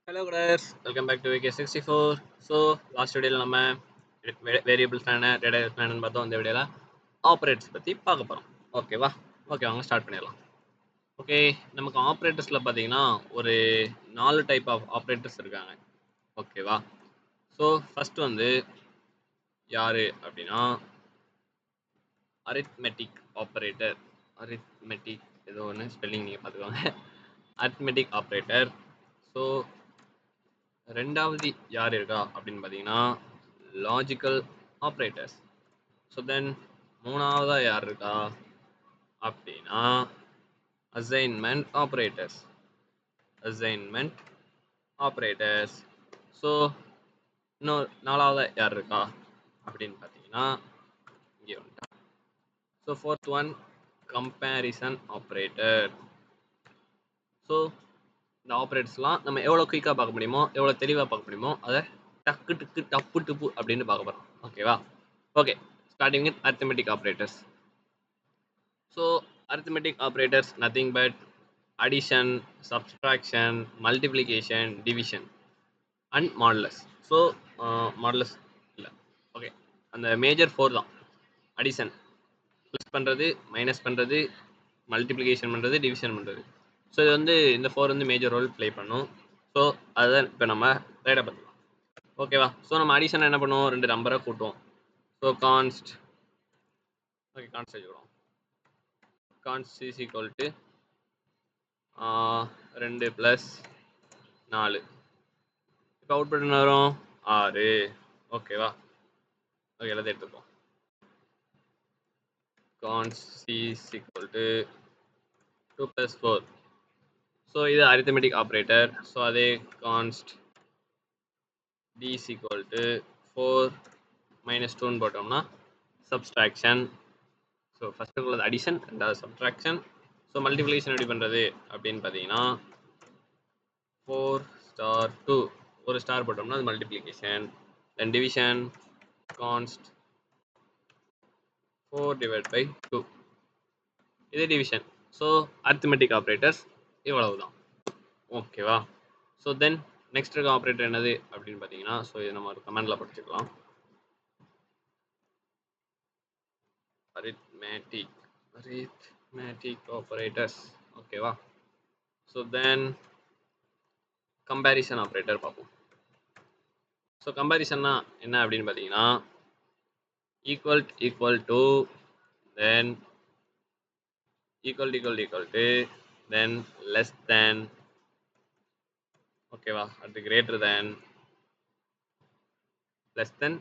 Hello guys, welcome back to VK64. So last வீடியோல நம்ம variables என்ன டேட்டா என்னன்னு பார்த்தோம். இந்த வீடியோல ஆப்ரேட்டர்ஸ் பத்தி பார்க்க போறோம். ஓகேவா? ஓகே வாங்க ஸ்டார்ட் பண்ணிடலாம். ஓகே நமக்கு ஆப்ரேட்டர்ஸ்ல பார்த்தீங்கன்னா ஒரு 4 டைப் ஆஃப் ஆப்ரேட்டர்ஸ் இருக்காங்க. ஓகேவா? ஸோ ஃபர்ஸ்ட் வந்து யாரு அப்படின்னா அரித்மெட்டிக் ஆப்ரேட்டர். அரித்மெட்டிக் ஏதோ ஒன்று ஸ்பெல்லிங் நீங்கள் பார்த்துக்கோங்க. Arithmetic operator. ஸோ ரெண்டாவது யார் இருக்கா அப்படின்னு பார்த்தீங்கன்னா லாஜிக்கல் ஆப்ரேட்டர்ஸ். ஸோ தென் மூணாவதா யார் இருக்கா அப்படின்னா assignment operators. Assignment operators. So இன்னும் நாலாவதா யார் இருக்கா அப்படின்னு பார்த்தீங்கன்னா இங்கே வந்துட்டா. So fourth one comparison operator. So இந்த ஆப்ரேட்டர்ஸ்லாம் நம்ம எவ்வளோ குயிக்காக பார்க்க முடியுமோ எவ்வளோ தெளிவாக பார்க்க முடியுமோ அதை டக்கு டக்கு டப்பு டுப்பு அப்படின்னு பார்க்க போகிறோம். ஓகேவா? Okay starting with arithmetic operators. So arithmetic operators nothing but addition, subtraction, multiplication, division and modulus. So modulus இல்லை. ஓகே அந்த மேஜர் ஃபோர் தான். அடிஷன் ப்ளஸ் பண்ணுறது, மைனஸ் பண்ணுறது, மல்டிப்ளிகேஷன் பண்ணுறது, டிவிஷன் பண்ணுறது. ஸோ இது வந்து இந்த ஃபோர் வந்து மேஜர் ரோல் ப்ளே பண்ணும். ஸோ அதுதான் இப்போ நம்ம ரைடாக பார்த்துக்கலாம். ஓகேவா? ஸோ நம்ம அடிஷன் என்ன பண்ணுவோம், ரெண்டு நம்பரை கூட்டுவோம். ஸோ கான்ஸ்ட் ஓகே கான்ஸ்ட் வச்சுக்கிறோம். கான்ஸ்ட் இஸ் ஈக்குவல் டு 2 ப்ளஸ் 4. இப்போ அவுட்புட் என்ன வரும், 6. ஓகேவா? ஓகே எல்லாத்தையும் எடுத்துப்போம். Const is equal to 2 plus 4. So இது அரித்தமெட்டிக் ஆப்ரேட்டர். ஸோ அதே const d is equal to 4 minus 2ன்னு போட்டோம்னா சப்ஸ்ட்ராக்ஷன். ஸோ ஃபஸ்ட்டு உள்ளது அடிஷன், ரெண்டாவது சப்ட்ராக்ஷன். ஸோ மல்டிப்ளிகேஷன் எப்படி பண்ணுறது அப்படின்னு பார்த்தீங்கன்னா 4 ஸ்டார் 2 ஒரு ஸ்டார் போட்டோம்னா அது multiplication. Then division const 4 divide by 2 இது டிவிஷன். ஸோ அரித்மெட்டிக் ஆப்ரேட்டர்ஸ் இவ்வளவுதான். ஓகேவா? ஸோ தென் நெக்ஸ்ட் இருக்க ஆப்ரேட்டர் என்னது அப்படின்னு பார்த்தீங்கன்னா ஸோ இது நம்ம ஒரு கமெண்டில் படிச்சுக்கலாம். arithmetic operators. ஓகேவா? ஸோ தென் கம்பேரிசன் ஆப்ரேட்டர் பார்ப்போம். ஸோ கம்பேரிசன்னா என்ன அப்படின்னு பார்த்தீங்கன்னா equal to then equal to then less than. ஓகேவா? அடுத்து greater than less than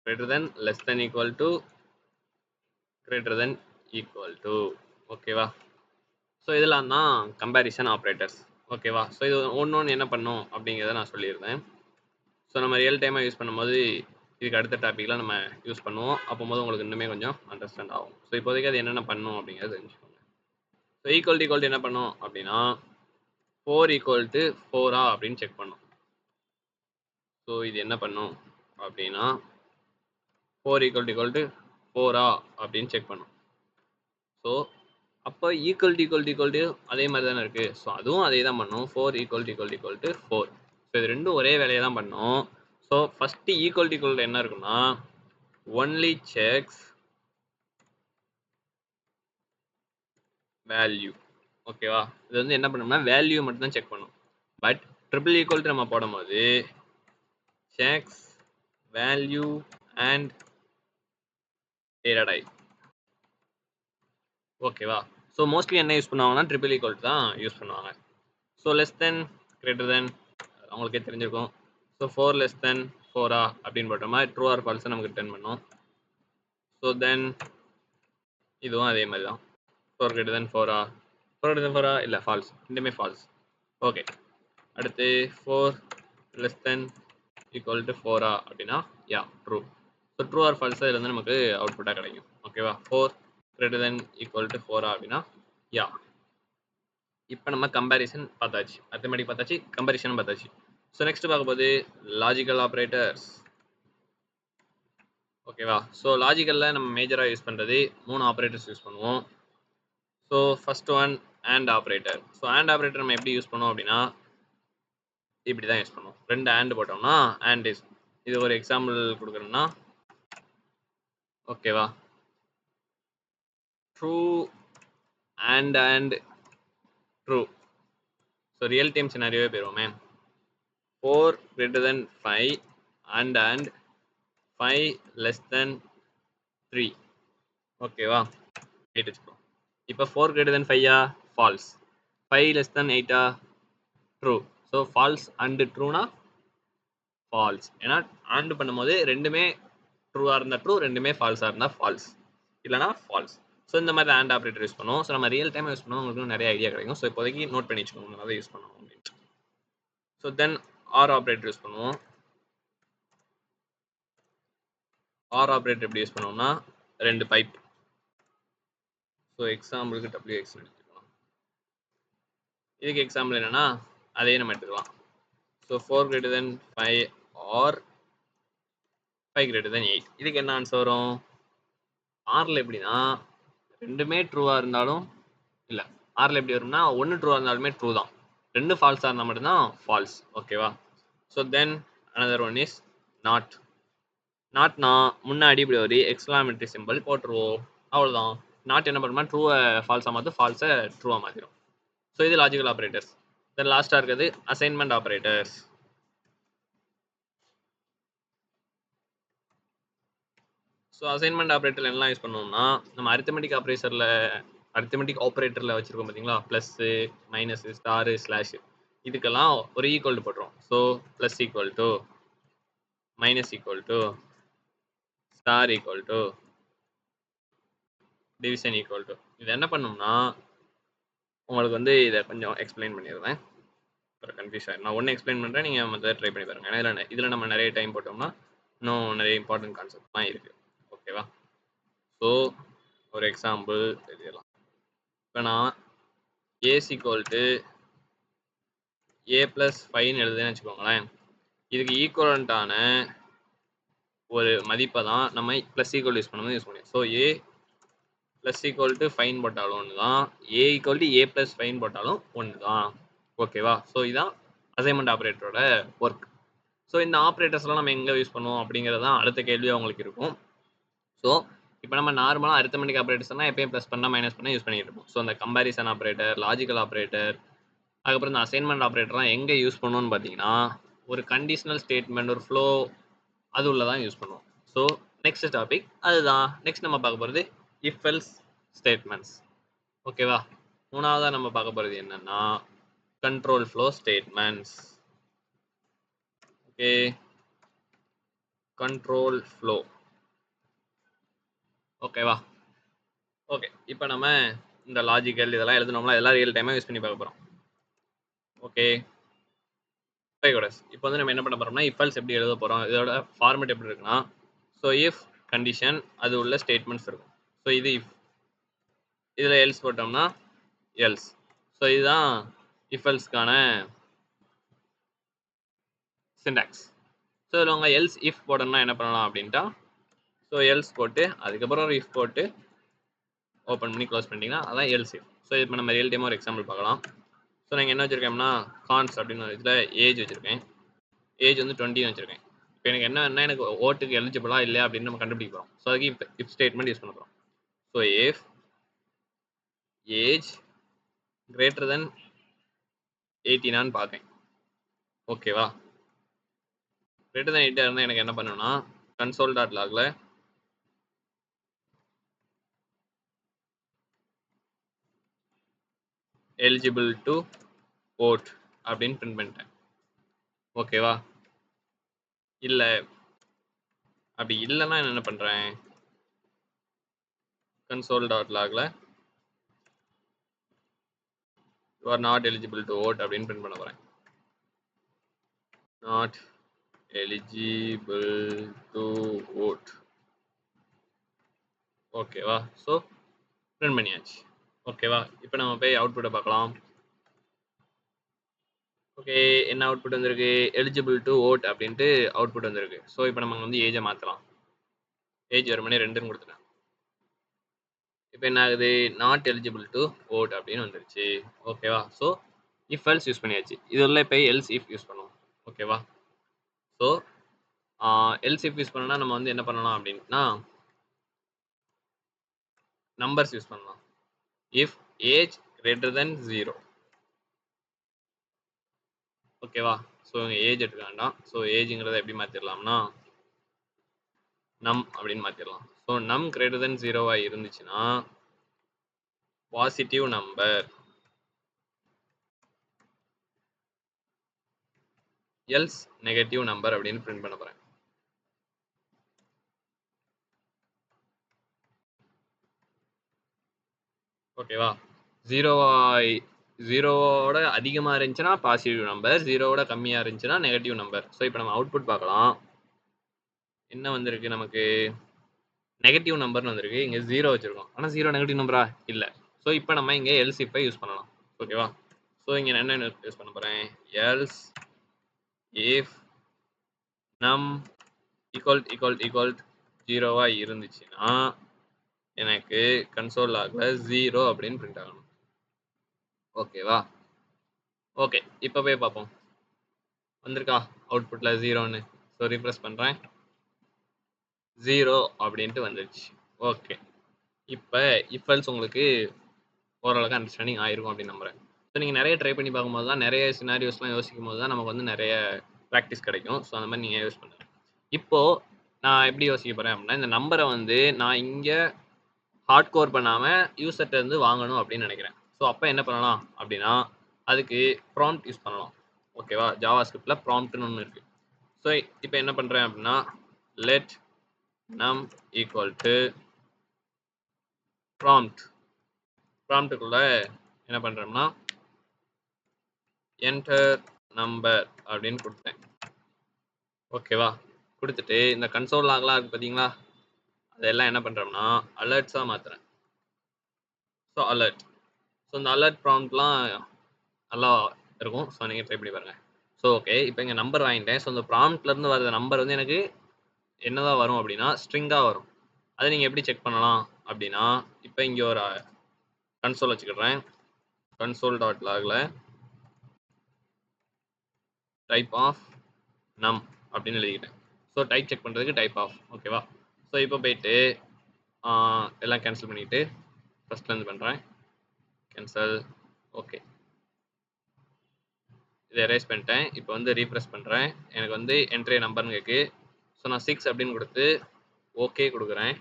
greater than less than equal to greater than equal to. ஓகேவா? ஸோ இதெல்லாம் தான் கம்பேரிசன் ஆப்ரேட்டர்ஸ். ஓகேவா? ஸோ இது ஒன்று என்ன பண்ணும் அப்படிங்கிறத நான் சொல்லியிருந்தேன். ஸோ நம்ம ரியல் டைமாக யூஸ் பண்ணும்போது இதுக்கு அடுத்த டாப்பிக்கில் நம்ம யூஸ் பண்ணுவோம். அப்போது உங்களுக்கு இன்னுமே கொஞ்சம் அண்டர்ஸ்டாண்ட் ஆகும். ஸோ இப்போதைக்கு அது என்னென்ன பண்ணும் அப்படிங்கிறத தெரிஞ்சுக்கோங்க. ஸோ ஈக்குவல் டு என்ன பண்ணும் அப்படின்னா 4 ஈக்குவல் டு 4 அப்படின்னு செக் பண்ணும். ஸோ இது என்ன பண்ணும் அப்படின்னா 4 ஈக்குவல் டு 4 அப்படின்னு செக் பண்ணும். ஸோ அப்போ ஈக்குவல் டு அதே மாதிரி தானே இருக்குது. ஸோ அதுவும் அதே தான் பண்ணும். 4 ஈக்குவல் டு 4. ஸோ இது ரெண்டும் ஒரே வேலையை தான் பண்ணும். ஸோ ஃபஸ்ட்டு ஈக்குவல் டு என்ன இருக்குன்னா ஒன்லி செக்ஸ் வேல்யூ. ஓகேவா? இது வந்து என்ன பண்ணோம்னா வேல்யூ மட்டும் தான் செக் பண்ணும். பட் ட்ரிபிள் ஈக்குவல் டு நம்ம போடும்போது sex value and data type. ஓகேவா? ஸோ மோஸ்ட்லி என்ன யூஸ் பண்ணுவாங்கன்னா ட்ரிபிள் ஈக்குவல் தான் யூஸ் பண்ணுவாங்க. So less than greater than அவங்களுக்கே தெரிஞ்சிருக்கும். ஸோ 4 லெஸ் தென் 4 அப்படின்னு போட்டோமா ட்ரூ ஆர் ஃபால்ஸை நமக்கு ரிட்டர்ன் பண்ணும். ஸோ தென் இதுவும் அதே மாதிரி தான் 4 கிரேட்டர் தென் 4 இல்லை ஃபால்ஸ், ரெண்டுமே ஃபால்ஸ். ஓகே அடுத்து 4 லெஸ் தென் ஈக்குவல் டு 4 அப்படின்னா யா true. So true or false இதில் வந்து நமக்கு அவுட்புட்டாக கிடைக்கும். ஓகேவா? 4 கிரேட்டர் தென் ஈக்குவல் டு 4 அப்படின்னா யா. இப்போ நம்ம கம்பேரிசன் பார்த்தாச்சு, அரித்மெட்டிக் பார்த்தாச்சு, கம்பேரிசன் பார்த்தாச்சு. ஸோ நெக்ஸ்ட் பார்க்கும்போது லாஜிக்கல் ஆப்ரேட்டர்ஸ். ஓகேவா? ஸோ லாஜிக்கலில் நம்ம மேஜராக யூஸ் பண்ணுறது 3 ஆப்ரேட்டர்ஸ் யூஸ் பண்ணுவோம். So first one and operator. So and operator நம்ம எப்படி யூஸ் பண்ணுவோம் அப்படின்னா இப்படி தான் யூஸ் பண்ணுவோம். 2 அண்ட் போட்டோம்னா அண்ட் இஸ். இது ஒரு எக்ஸாம்பிள் கொடுக்குறேன்னா ஓகேவா, true and true. So real time சினாரியோவே போயிருவோமே. 4 greater than 5 and 5 less than 3. ஓகேவா, 8 வச்சுக்கோ. இப்போ 4 greater than 5 false, 5 less than 8 true. So false and ட்ரூனா ஃபால்ஸ். ஏன்னா ஆண்ட் பண்ணும்போது ரெண்டுமே ட்ரூவாக இருந்தால் ட்ரூ, ரெண்டுமே ஃபால்ஸாக இருந்தால் ஃபால்ஸ், இல்லைனா ஃபால்ஸ். ஸோ இந்த மாதிரி ஆண்ட் ஆப்ரேட்டர் யூஸ் பண்ணுவோம். ஸோ நம்ம ரியல் டைம் யூஸ் பண்ணுவோம், உங்களுக்கு நிறைய ஐடியா கிடைக்கும். ஸோ இப்போதைக்கு நோட் பண்ணி வச்சுக்கோங்க இந்த மாதிரி யூஸ் பண்ணுவோம் அப்படின்ட்டு. So then R operator use பண்ணுவோம். ஆர் ஆப்ரேட்டர் எப்படி யூஸ் பண்ணுவோம்னா 2 பைப். ஸோ எக்ஸாம்பிளுக்கு WX எடுத்துக்கலாம். இதுக்கு எக்ஸாம்பிள் என்னன்னா அதே நம்ம எடுத்துக்கலாம். So 4 greater than 5 or 5 greater than 8. இதுக்கு என்ன ஆன்சர் வரும்? ஆரில் எப்படின்னா ரெண்டுமே ட்ரூவாக இருந்தாலும் இல்லை, ஆரில் எப்படி வரும்னா ஒன்று ட்ரூவாக இருந்தாலுமே ட்ரூ தான், 2 ஃபால்ஸாக இருந்தால் மட்டும்தான் ஃபால்ஸ். ஓகேவா. So then another one is not. நாட்னா முன்னாடி இப்படி ஒரு எக்ஸ்க்ளாமேட்டரி சிம்பிள் போட்டுருவோம், அவ்வளோதான். நாட் என்ன பண்ணுமா, ட்ரூவை ஃபால்ஸாக மாற்றும், ஃபால்ஸை ட்ரூவாக மாற்றிடும். ஸோ இது லாஜிக்கல் ஆப்ரேட்டர்ஸ். தென் லாஸ்ட்டாக இருக்கிறது assignment operators. So assignment operator என்னலாம் யூஸ் பண்ணுவோம்னா நம்ம அரித்தமெட்டிக் ஆப்ரேட்டரில் வச்சுருக்கோம் பார்த்தீங்களா, ப்ளஸ்ஸு மைனஸு ஸ்டாரு ஸ்லாஷு, இதுக்கெல்லாம் ஒரு ஈக்குவல் டு போட்டுரும். So plus equal to, minus equal to, star equal to, division equal to. இது என்ன பண்ணோம்னா உங்களுக்கு வந்து இதை கொஞ்சம் எக்ஸ்பிளைன் பண்ணிடுறேன், அப்புறம் கன்ஃபியூஸ் ஆகிடும். நான் ஒன்று எக்ஸ்பிளைன் பண்ணுறேன், நீங்கள் மற்ற ட்ரை பண்ணி பாருங்கள். ஏன்னா இதில் நம்ம நிறைய டைம் போட்டோம்னா இன்னும் நிறைய இம்பார்ட்டன்ட் கான்செப்ட்லாம் இருக்குது. ஓகேவா. ஸோ ஒரு எக்ஸாம்பிள் எழுதிடலாம். இப்போ நான் a's equal to a plus 5ன்னு எழுதுன்னு வச்சுக்கோங்களேன். இதுக்கு ஈக்குவலண்ட்டான ஒரு மதிப்பை தான் நம்ம ப்ளஸ் ஈக்குவல் யூஸ் பண்ணும்போது யூஸ் பண்ணுவோம். So a plus equal to 5 போட்டாலும் ஒன்று தான், a equal to a plus 5 போட்டாலும் ஒன்று தான். ஓகேவா. ஸோ இதுதான் அசைன்மெண்ட் ஆப்ரேட்டரோட ஒர்க். ஸோ இந்த ஆப்ரேட்டர்ஸ்லாம் நம்ம எங்கே யூஸ் பண்ணுவோம் அப்படிங்கிறது தான் அடுத்த கேள்வியாக உங்களுக்கு இருக்கும். ஸோ இப்போ நம்ம நார்மலாக அரித்தமெட்டிக் ஆப்ரேட்டர்ஸ்னால் எப்பயும் ப்ளஸ் பண்ணால் மைனஸ் பண்ணால் யூஸ் பண்ணிட்டு இருப்போம். ஸோ அந்த கம்பேரிசன் ஆப்ரேட்டர், லாஜிக்கல் ஆப்ரேட்டர், அதுக்கப்புறம் இந்த அசைன்மெண்ட் ஆப்ரேட்டர்லாம் எங்கே யூஸ் பண்ணுவோன்னு பார்த்தீங்கன்னா ஒரு கண்டிஷனல் ஸ்டேட்மெண்ட், ஒரு ஃப்ளோ, அது உள்ள தான் யூஸ் பண்ணுவோம். ஸோ நெக்ஸ்ட் டாபிக் அதுதான். நெக்ஸ்ட் நம்ம பார்க்க போகிறது இஃப் எல்ஸ் ஸ்டேட்மெண்ட்ஸ். ஓகேவா. மூணாவதாக நம்ம பார்க்க போகிறது என்னன்னா control flow statements. Okay, control flow. ஓகேவா. ஓகே, இப்போ நம்ம இந்த லாஜிக்கல் இதெல்லாம் எழுதணும்னா இதெல்லாம் ரியல் டைமாக யூஸ் பண்ணி பார்க்க போகிறோம். ஓகே, இப்போ வந்து நம்ம என்ன பண்ண போறோம்னா இஃப் எல்ஸ் எப்படி எழுத போகிறோம், இதோட ஃபார்மேட் எப்படி இருக்குன்னா ஸோ இஃப் கண்டிஷன் அது உள்ள ஸ்டேட்மெண்ட்ஸ் இருக்கும். ஸோ இது இஃப், இதில் எல்ஸ் போட்டோம்னா எல்ஸ். ஸோ இதுதான் இஃப் எல்ஸ்க்கான சிண்டாக்ஸ். ஸோ இதில் உங்கள் எல்ஸ் இஃப் போடணும்னா என்ன பண்ணலாம் அப்படின்ட்டா ஸோ எல்ஸ் போட்டு அதுக்கப்புறம் ஒரு இஃப் போட்டு ஓப்பன் பண்ணி க்ளோஸ் பண்ணிட்டீங்கன்னா அதான் எல்ஸ் இஃப். ஸோ இப்போ நம்ம ரியல் டைமாக ஒரு எக்ஸாம்பிள் பார்க்கலாம். ஸோ நான் என்ன வச்சுருக்கேன்னா கான்ஸ் அப்படின்னு ஒரு இதில் ஏஜ் வச்சுருக்கேன். ஏஜ் வந்து 20 வச்சுருக்கேன். இப்போ எனக்கு என்ன எனக்கு ஓட்டுக்கு எலிஜிபிளா இல்லையா அப்படின்னு நம்ம கண்டுபிடிக்க போகிறோம். ஸோ அதுக்கு இஃப் ஸ்டேட்மெண்ட் யூஸ் பண்ண போகிறோம். So if age greater than 18 பார்க்கேன். ஓகேவா. கிரேட்டர் தென் 18 இருந்தால் எனக்கு என்ன பண்ணணும்னா கன்சோல் டாட் லாக்ல எலிஜிபிள் டு ஓட் அப்படின்னு பிரிண்ட் பண்ணிட்டேன். ஓகேவா. இல்லை அப்படி இல்லைன்னா என்ன பண்ணுறேன், கன்சோல் டாட் லாக்ல you are not eligible to vote அப்படின்னு பிரிண்ட் பண்ண போகிறேன். Not eligible to vote. ஓகேவா. ஸோ பிரிண்ட் பண்ணியாச்சு. ஓகேவா. இப்போ நம்ம போய் அவுட்புட்டை பார்க்கலாம். ஓகே, என்ன அவுட்புட் வந்திருக்கு, எலிஜிபிள் டு ஓட் அப்படின்ட்டு அவுட்புட் வந்திருக்கு. ஸோ இப்போ நம்ம வந்து ஏஜை மாற்றலாம். ஏஜ் வெறுமனே 2ன்னு கொடுத்துட்டேன். இப்போ என்ன ஆகுது, நாட் எலிஜிபிள் டு ஓட் அப்படின்னு வந்துருச்சு. ஓகேவா. ஸோ இஃப் எல்ஸ் யூஸ் பண்ணியாச்சு. இது உள்ள இப்போ எல்ஸ் இஃப் யூஸ் பண்ணுவோம். ஓகேவா? ஸோ எல்ஸ் இஃப் யூஸ் பண்ணனா நம்ம வந்து என்ன பண்ணலாம் அப்படின்னா நம்பர்ஸ் யூஸ் பண்ணலாம். இஃப் ஏஜ் கிரேட்டர் தென் 0 ஓகேவா? ஸோ இங்க ஏஜ் எடுக்க வேண்டாம். ஸோ ஏஜ்ங்கிறத எப்படி மாத்திரலாம்னா நம் அப்படின்னு மாத்திரலாம். ஸோ நம் கிரேட்டர் தென் 0வா இருந்துச்சுன்னா positive number, else negative number அப்படின்னு பிரிண்ட் பண்ண போறேன். ஓகேவா? 0வோட அதிகமா இருந்துச்சுன்னா பாசிட்டிவ் நம்பர், 0வோட கம்மியா இருந்துச்சுன்னா நெகட்டிவ் நம்பர். ஸோ இப்போ நம்ம அவுட்புட் பார்க்கலாம். என்ன வந்திருக்கு நமக்கு? நெகட்டிவ் நம்பர்னு வந்திருக்கு. இங்க 0 வச்சிருக்கோம். ஆனா 0 நெகட்டிவ் நம்பரா? இல்ல. ஸோ இப்போ நம்ம இங்க எல்ஸ் இப்ப யூஸ் பண்ணலாம். ஓகேவா? ஸோ இங்க நான் என்ன யூஸ் பண்ண போறேன்? எல்ஸ் இஃப் நம் ஈக்குவல் 0வா இருந்துச்சுன்னா எனக்கு கன்சோல் லாக்ல 0 அப்படின்னு பிரிண்ட் ஆகணும். ஓகேவா? ஓகே. இப்போ போய் பார்ப்போம். வந்திருக்கா அவுட்புட்ல 0ன்னு? ஸோ ரிஃப்ரெஷ் பண்றேன். 0 அப்படின்ட்டு வந்துருச்சு. ஓகே. இப்போ இஃப் எல்ஸ் உங்களுக்கு ஓரளவுக்கு அண்டர்ஸ்டாண்டிங் ஆயிருக்கும் அப்படின்னு நம்புறேன். ஸோ நீங்கள் நிறைய ட்ரை பண்ணி பார்க்கும்போது தான் நிறைய சினாரியோஸ்லாம் யோசிக்கும் போது தான் நமக்கு வந்து நிறைய ப்ராக்டிஸ் கிடைக்கும். ஸோ அந்த மாதிரி நீங்கள் யூஸ் பண்ணுங்க. இப்போ நான் எப்படி யோசிக்க போறேன் அப்படின்னா இந்த நம்பரை வந்து நான் இங்கே ஹார்ட் கோர் பண்ணாமல் யூசர்ட்ட இருந்து வாங்கணும் அப்படின்னு நினைக்கிறேன். ஸோ அப்போ என்ன பண்ணலாம் அப்படின்னா அதுக்கு ப்ராம்ப்ட் யூஸ் பண்ணலாம். ஓகேவா? ஜாவாஸ்கிரிப்டில் ப்ராம்ப்ட்னு ஒன்று இருக்குது. ஸோ இப்போ என்ன பண்ணுறேன் அப்படின்னா let num equal to prompt ப்ராம்ப்ட்டுக்குள்ள என்ன பண்ணுறோம்னா enter number அப்படின்னு கொடுத்தேன். ஓகேவா? கொடுத்துட்டு இந்த கன்சோல் லாக்லாம் இருக்குது பார்த்தீங்களா? அதெல்லாம் என்ன பண்ணுறோம்னா அலர்ட்ஸாக மாற்றுறேன். So alert. ஸோ இந்த அலர்ட் ப்ராம்ப்ட்லாம் நல்லா இருக்கும். ஸோ நீங்கள் ட்ரை பண்ணி பாருங்கள். So okay. இப்போ இங்கே நம்பர் வாங்கிட்டேன். ஸோ இந்த ப்ராம்ப்ட்லேருந்து வர நம்பர் வந்து எனக்கு என்னதான் வரும் அப்படின்னா ஸ்ட்ரிங்காக வரும். அதை நீங்கள் எப்படி செக் பண்ணலாம் அப்படின்னா இப்போ இங்கே ஒரு கன்சோல் வச்சுக்கிடுறேன். கன்சோல் டாட் லாகில் டைப் ஆஃப் நம் அப்படின்னு எழுதிக்கிட்டேன். ஸோ டைப் செக் பண்ணுறதுக்கு டைப் ஆஃப். ஓகேவா? ஸோ இப்போ போயிட்டு எல்லாம் கேன்சல் பண்ணிவிட்டு ஃபஸ்ட்லேருந்து பண்ணுறேன். கேன்சல். ஓகே. இதை எரேஸ் பண்ணிட்டேன். இப்போ வந்து ரீஃப்ரெஷ் பண்ணுறேன். எனக்கு வந்து என்ட்ரி நம்பர்னு கேட்கு. ஸோ நான் 6 அப்படின்னு கொடுத்து ஓகே கொடுக்குறேன்.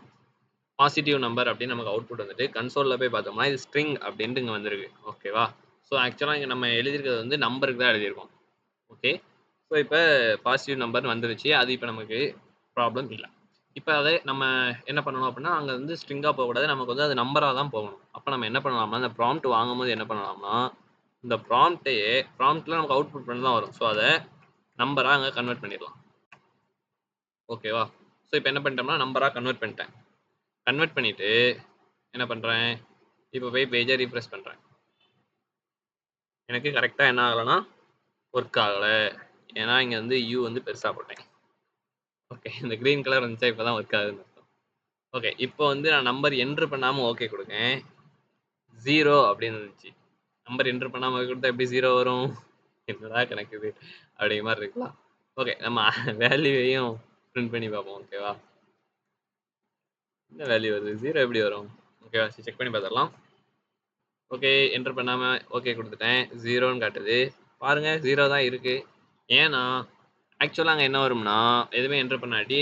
பாசிட்டிவ் நம்பர் அப்படின்னு நமக்கு அவுட்புட் வந்துட்டு கன்சோலில் போய் பார்த்தோம்னா இது ஸ்ட்ரிங் அப்படின்ட்டு இங்கே வந்திருக்கு. ஓகேவா? ஸோ ஆக்சுவலாக இங்கே நம்ம எழுதியிருக்கிறது வந்து நம்பருக்கு தான் எழுதியிருக்கோம். ஓகே. ஸோ இப்போ பாசிட்டிவ் நம்பர்னு வந்துருச்சு. அது இப்போ நமக்கு ப்ராப்ளம் இல்லை. இப்போ அதை நம்ம என்ன பண்ணணும் அப்படின்னா அங்கே வந்து ஸ்ட்ரிங்காக போகக்கூடாது. நமக்கு வந்து அது நம்பராக தான் போகணும். அப்போ நம்ம என்ன பண்ணலாம்னா இந்த ப்ராம்ப்ட் வாங்கும்போது என்ன பண்ணலாம்னா இந்த ப்ராம்ப்ட்டில் நமக்கு அவுட்புட் பண்ணி தான் வரும். ஸோ அதை நம்பராக அங்கே கன்வெர்ட் பண்ணிடலாம். ஓகேவா? ஸோ இப்போ என்ன பண்ணிட்டோம்னா நம்பராக கன்வெர்ட் பண்ணிட்டேன். கன்வெர்ட் பண்ணிவிட்டு என்ன பண்ணுறேன்? இப்போ போய் பேஜை ரீஃப்ரெஷ் பண்ணுறேன். எனக்கு கரெக்டாக என்ன ஆகலைன்னா ஒர்க் ஆகலை. ஏன்னா இங்கே வந்து யூ வந்து பெருசாக போட்டேன். ஓகே. இந்த க்ரீன் கலர் வந்துச்சா இப்போ தான் ஒர்க் ஆகுதுன்னு அர்த்தம். ஓகே. இப்போ வந்து நான் நம்பர் என்ட்ரு பண்ணாமல் ஓகே கொடுக்கேன். 0 அப்படின்னு இருந்துச்சு. நம்பர் என்ட்ரு பண்ணாமல் ஓகே கொடுத்தா எப்படி 0 வரும்? என்னடா கணக்கு இது? அப்படிங்கிற மாதிரி இருக்கலாம். ஓகே. நம்ம வேல்யூவையும் பிரிண்ட் பண்ணி பார்ப்போம். ஓகேவா? என்ன வேல்யூ வருது? 0 எப்படி வரும்? ஓகேவா? சரி செக் பண்ணி பார்த்துடலாம். ஓகே. என்ட்ரு பண்ணாமல் ஓகே கொடுத்துட்டேன். 0ன்னு காட்டுது. பாருங்க 0 தான் இருக்குது. ஏன்னா ஆக்சுவலாக அங்கே என்ன வரும்னா எதுவுமே என்ட்ரு பண்ணாட்டி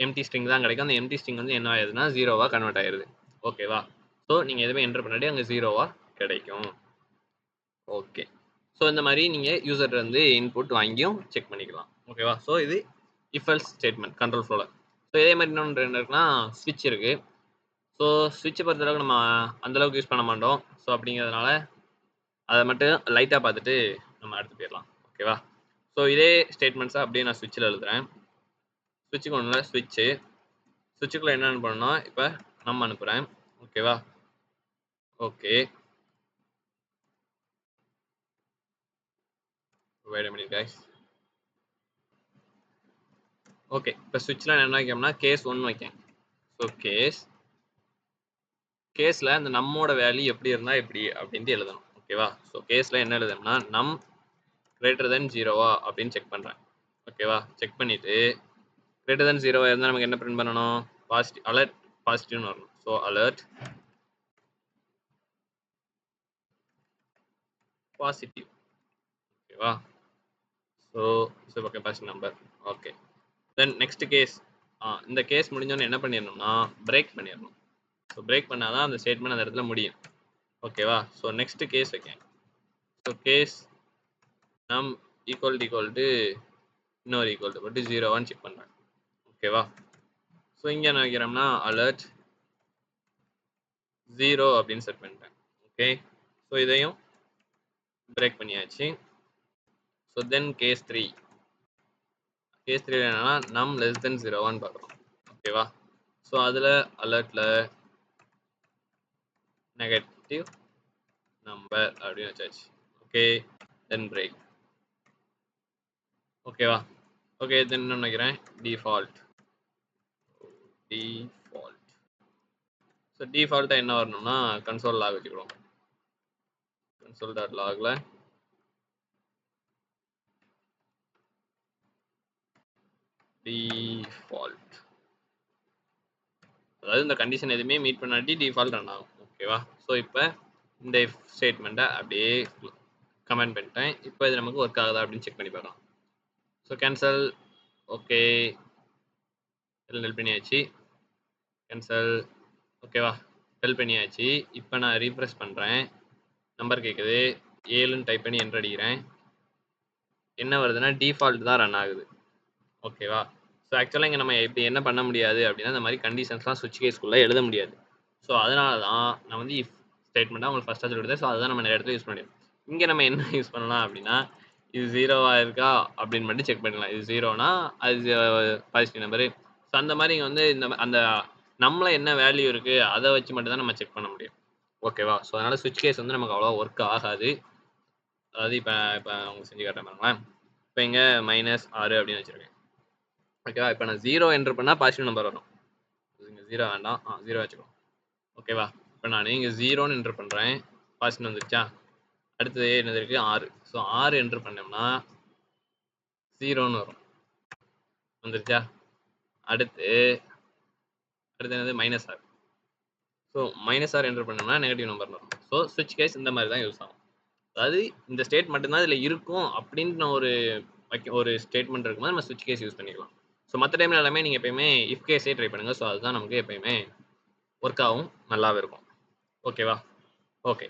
எம்டி ஸ்ட்ரிங் தான் கிடைக்கும். அந்த எம்டி ஸ்ட்ரிங் வந்து என்ன ஆயிடுதுன்னா 0வா கன்வெர்ட் ஆயிடுது. ஓகேவா? ஸோ நீங்கள் எதுவுமே என்ட்ரு பண்ணாட்டி அங்கே 0வா கிடைக்கும். ஓகே. ஸோ இந்த மாதிரி நீங்கள் யூசர்ட்ட இருந்து இன்புட் வாங்கியும் செக் பண்ணிக்கலாம். ஓகேவா? ஸோ இது இஃப் எல்ஸ் ஸ்டேட்மெண்ட் கண்ட்ரோல் ஃப்ளோவில். ஸோ இதே மாதிரி இன்னொன்று என்ன இருக்குன்னா ஸ்விட்ச் இருக்குது. ஸோ ஸ்விட்சை பொறுத்தளவுக்கு நம்ம அந்தளவுக்கு யூஸ் பண்ண மாட்டோம். ஸோ அப்படிங்கிறதுனால அதை மட்டும் லைட்டாக பார்த்துட்டு நம்ம அடுத்து போயிடலாம். ஓகேவா? ஸோ இதே ஸ்டேட்மெண்ட்ஸை அப்படியே நான் ஸ்விட்சில் எழுதுகிறேன். ஸ்விட்சுக்கு ஒன்றும் இல்லை ஸ்விட்சுக்குள்ளே என்ன அனுப்பணும்னா இப்போ நம்ம அனுப்புகிறேன். ஓகேவா? Okay. Wait a minute guys. Okay. இப்போ ஸ்விட்சில் என்ன வைக்கணும்னா கேஸ் 1 வைக்கேன். ஸோ கேஸில் அந்த நம்மோட வேல்யூ எப்படி இருந்தால் எப்படி அப்படின்ட்டு எழுதணும். ஓகேவா? ஸோ கேஸில் என்ன எழுதணும்னா நம் greater than 0வா அப்படின்னு செக் பண்ணுறேன். ஓகேவா? செக் பண்ணிவிட்டு greater than 0வா இருந்தால் நமக்கு என்ன பிரிண்ட் பண்ணணும்? பாசிட்டிவ் அலர்ட் பாசிட்டிவ்னு வரணும். So alert positive. ஓகேவா? So capacity number. Okay. Then next case. இந்த கேஸ் முடிஞ்சோன்னு என்ன பண்ணிடணும்னா பிரேக் பண்ணிடணும். ஸோ பிரேக் பண்ணால் தான் அந்த ஸ்டேட்மெண்ட் அந்த இடத்துல முடியும். ஓகேவா? ஸோ நெக்ஸ்ட் கேஸ் வைக்கேன். So case num equal to இன்னொரு ஈக்குவல் டு 0வான்னு செக் பண்ணுறேன். ஓகேவா? ஸோ இங்கே என்ன வைக்கிறோம்னா அலர்ட் 0 அப்படின்னு செட் பண்ணிட்டேன். ஓகே. ஸோ இதையும் பிரேக் பண்ணியாச்சு. So then case 3. கேஸ் 3 என்னன்னா நம் லெஸ் தென் 0வான்னு பார்க்குறோம். ஓகேவா? ஸோ அதில் அலர்ட்டில் நெகட்டிவ் நம்பர் அப்படின்னு வச்சாச்சு. ஓகே. தென் பிரேக். ஓகேவா? ஓகே. தென் என்ன நினைக்கிறேன் டிஃபால்ட். ஸோ டிஃபால்ட்டாக என்ன வரணும்னா கன்சோல் லாக் வச்சுக்கிறோம். console.logல டிஃபால்ட், அதாவது இந்த கண்டிஷன் எதுவுமே மீட் பண்ணாட்டி டிஃபால்ட் ரன் ஆகும். ஓகேவா? ஸோ இப்போ இந்த இஃப் ஸ்டேட்மெண்ட்டை அப்படியே கமெண்ட் பண்ணிட்டேன். இப்போ இது நமக்கு ஒர்க் ஆகுதா அப்படின்னு செக் பண்ணி பார்க்கலாம். So cancel. ஓகே. ஹெல்ப் பண்ணியாச்சு. கேன்சல். ஓகேவா? ஹெல்ப் பண்ணியாச்சு. இப்போ நான் ரீஃப்ரெஷ் பண்ணுறேன். நம்பர் கேட்குது. 7ன்னு டைப் பண்ணி என்டர் அடிக்கிறேன். என்ன வருதுன்னா டிஃபால்ட் தான் ரன் ஆகுது. ஓகேவா? ஸோ ஆக்சுவலாக இங்கே நம்ம இப்படி என்ன பண்ண முடியாது அப்படின்னா இந்த மாதிரி கண்டிஷன்ஸ்லாம் சுவிட்ச் கேஸ்க்குள்ளே எழுத முடியாது. ஸோ அதனால தான் நான் வந்து இஃப் ஸ்டேட்மெண்ட்டாக உங்களுக்கு ஃபஸ்ட்டாக சொல்லிவிடுதேன். ஸோ அதுதான் நம்ம நிறைய இடத்துல யூஸ் பண்ணிடுவோம். இங்கே நம்ம என்ன யூஸ் பண்ணலாம் அப்படின்னா இது 0வா இருக்கா அப்படின்னு மட்டும் செக் பண்ணிக்கலாம். இது 0னா அது பாசிட்டிவ் நம்பரு. ஸோ அந்த மாதிரி இங்கே வந்து இந்த அந்த நம்மள என்ன வேல்யூ இருக்குது அதை வச்சு மட்டும் தான் நம்ம செக் பண்ண முடியும். ஓகேவா? ஸோ அதனால் சுவிட்ச் கேஸ் வந்து நமக்கு அவ்வளோ ஒர்க் ஆகாது. அதாவது இப்போ உங்களுக்கு செஞ்சு காட்டுறேன் பாருங்களேன். இப்போ இங்கே -6 அப்படின்னு வச்சுருக்கேன். ஓகேவா? இப்போ நான் 0 என்டர் பண்ணால் பாசிட்டிவ் நம்பர் வரும். இங்கே 0 வேண்டாம். 0 வச்சுக்கோ. ஓகேவா? இப்போ நான் இங்கே 0ன்னு என்டர் பண்ணுறேன். பாசிட்டிவ் வந்துருச்சா? அடுத்தது என்னது இருக்குது 6. ஸோ 6 என்டர் பண்ணோம்னா 0ன்னு வரும். வந்துருச்சா? அடுத்து என்னது -6. ஸோ -6 என்டர் பண்ணோம்னா நெகட்டிவ் நம்பர் வரும். ஸோ சுவிட்ச் கேஸ் இந்த மாதிரி தான் யூஸ் ஆகும். அதாவது இந்த ஸ்டேட் மட்டும்தான் இதில் இருக்கும் அப்படின்னு ஒரு ஸ்டேட்மெண்ட் இருக்கும்போது நம்ம சுவிட்ச் கேஸ் யூஸ் பண்ணிக்கலாம். ஸோ மற்ற டைமில் எல்லாமே நீங்கள் எப்பயுமே இஃப் கேஸே ட்ரை பண்ணுங்கள். ஸோ அதுதான் நமக்கு எப்பயுமே ஒர்க் ஆகும், நல்லாவே இருக்கும். ஓகேவா? ஓகே.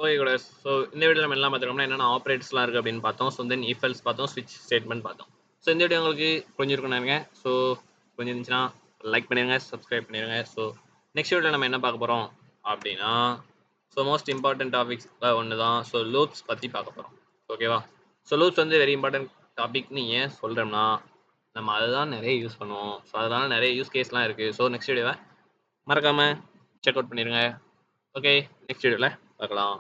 ஓகே கூட. ஸோ இந்த வீடியோ நம்ம எல்லாம் பார்த்துருக்கோம்னா என்னென்ன ஆப்ரேட்ஸ்லாம் இருக்குது அப்படின்னு பார்த்தோம். ஸோ தென் இஃப் எல்ஸ் பார்த்தோம், ஸ்விட்ச் ஸ்டேட்மெண்ட் பார்த்தோம். ஸோ இந்த வீடியோ உங்களுக்கு புரிஞ்சிருக்கும்னு நினைக்கிறேன். ஸோ புரிஞ்சிருந்துச்சுன்னா லைக் பண்ணிடுங்க, சப்ஸ்கிரைப் பண்ணிடுங்க. ஸோ நெக்ஸ்ட் வீடியோ நம்ம என்ன பார்க்க போகிறோம் அப்படின்னா ஸோ மோஸ்ட் இம்பார்ட்டன்ட் டாபிக்ஸில் ஒன்று தான். ஸோ லூப்ஸ் பற்றி பார்க்க போகிறோம். ஓகேவா? ஸோ லூப்ஸ் வந்து வெரி இம்பார்ட்டன்ட் டாபிக்னு ஏன் சொல்கிறோம்னா நம்ம அதை தான் நிறைய யூஸ் பண்ணுவோம். ஸோ அதனால் நிறைய யூஸ் கேஸ்லாம் இருக்குது. ஸோ நெக்ஸ்ட் வீடியோவை மறக்காமல் செக் அவுட் பண்ணிடுங்க. ஓகே. நெக்ஸ்ட் வீடியோவில் பார்க்கலாம்.